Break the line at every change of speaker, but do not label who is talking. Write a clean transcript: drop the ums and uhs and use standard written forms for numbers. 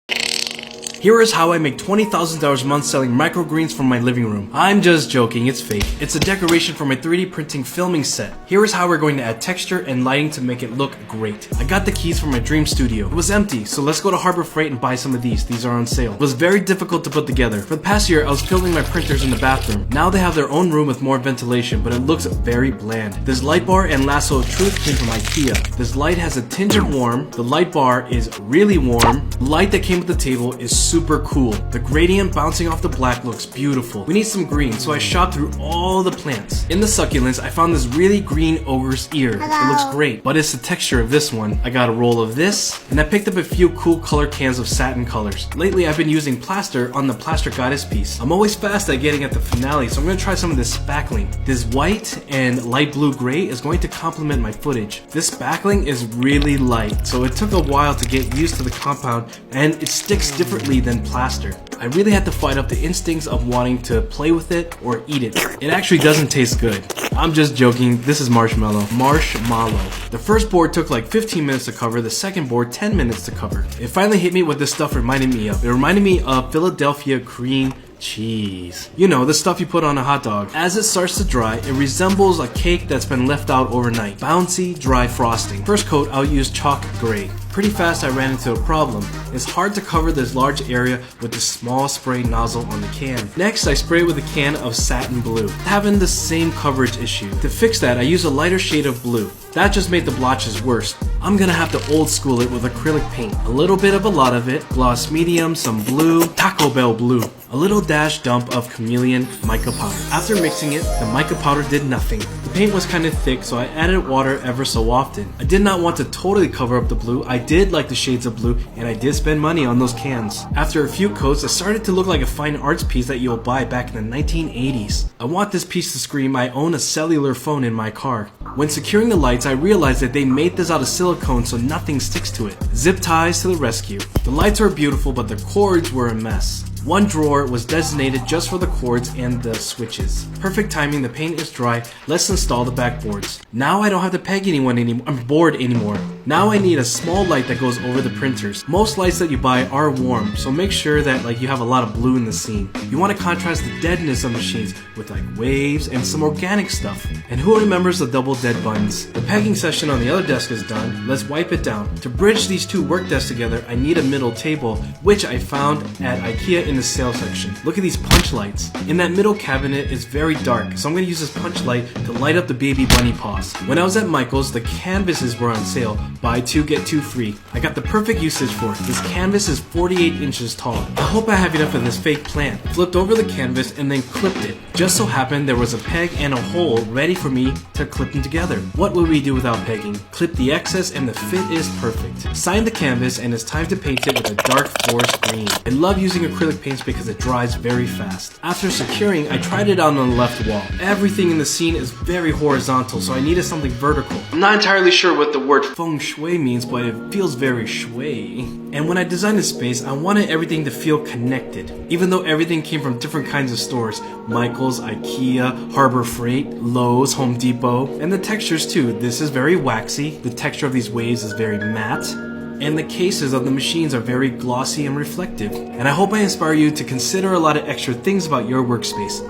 Here is how I make $20,000 a month selling microgreens from my living room. I'm just joking, it's fake. It's a decoration for my 3D printing filming set. Here is how we're going to add texture and lighting to make it look great. I got the keys from my dream studio. It was empty, so let's go to Harbor Freight and buy some of these. These are on sale. It was very difficult to put together. For the past year, I was filming my printers in the bathroom. Now they have their own room with more ventilation, but it looks very bland. This light bar and lasso of truth came from IKEA. This light has a tinge of warm. The light bar is really warm. The light that came with the table is super cool. The gradient bouncing off the black looks beautiful. We need some green, so I shopped through all the plants. In the succulents, I found this really green ogre's ear. It looks great, but it's the texture of this one. I got a roll of this, and I picked up a few cool color cans of satin colors. Lately, I've been using plaster on the plaster goddess piece. I'm always fast at getting at the finale, so I'm going to try some of this spackling. This white and light blue gray is going to complement my footage. This spackling is really light, so it took a while to get used to the compound, and it sticks differently than plaster. I really had to fight up the instincts of wanting to play with it or eat it. It actually doesn't taste good. I'm just joking, this is marshmallow. Marshmallow. The first board took like 15 minutes to cover, the second board 10 minutes to cover. It finally hit me what this stuff reminded me of. It reminded me of Philadelphia cream cheese. You know, the stuff you put on a hot dog. As it starts to dry, it resembles a cake that's been left out overnight. Bouncy, dry frosting. First coat, I'll use chalk gray. Pretty fast I ran into a problem. It's hard to cover this large area with the small spray nozzle on the can. Next, I spray with a can of satin blue, having the same coverage issue. To fix that, I use a lighter shade of blue. That just made the blotches worse. I'm gonna have to old school it with acrylic paint. A little bit of a lot of it, gloss medium, some blue, Taco Bell blue. A little dash dump of chameleon mica powder. After mixing it, the mica powder did nothing. The paint was kind of thick, so I added water ever so often. I did not want to totally cover up the blue. I did like the shades of blue, and I did spend money on those cans. After a few coats, it started to look like a fine arts piece that you'll buy back in the 1980s. I want this piece to scream, I own a cellular phone in my car. When securing the lights, I realized that they made this out of silicone so nothing sticks to it. Zip ties to the rescue. The lights were beautiful, but the cords were a mess. One drawer was designated just for the cords and the switches. Perfect timing, the paint is dry, let's install the backboards. Now I don't have to peg anyone anymore, I'm bored anymore. Now I need a small light that goes over the printers. Most lights that you buy are warm, so make sure that you have a lot of blue in the scene. You want to contrast the deadness of machines with waves and some organic stuff. And who remembers the double dead buttons? The pegging session on the other desk is done, let's wipe it down. To bridge these two work desks together, I need a middle table, which I found at IKEA in the sales section. Look at these punch lights. In that middle cabinet is very dark, so I'm going to use this punch light to light up the baby bunny paws. When I was at Michael's, the canvases were on sale. Buy two, get two free. I got the perfect usage for it. This canvas is 48 inches tall. I hope I have enough of this fake plant. Flipped over the canvas and then clipped it. Just so happened there was a peg and a hole ready for me to clip them together. What would we do without pegging? Clip the excess and the fit is perfect. Sign the canvas and it's time to paint it with a dark forest green. I love using acrylic paints because it dries very fast. After securing, I tried it out on the left wall. Everything in the scene is very horizontal, so I needed something vertical. I'm not entirely sure what the word feng shui means, but it feels very shui. And when I designed the space, I wanted everything to feel connected. Even though everything came from different kinds of stores, Michael's, IKEA, Harbor Freight, Lowe's, Home Depot, and the textures too. This is very waxy. The texture of these waves is very matte. And the cases of the machines are very glossy and reflective. And I hope I inspire you to consider a lot of extra things about your workspace.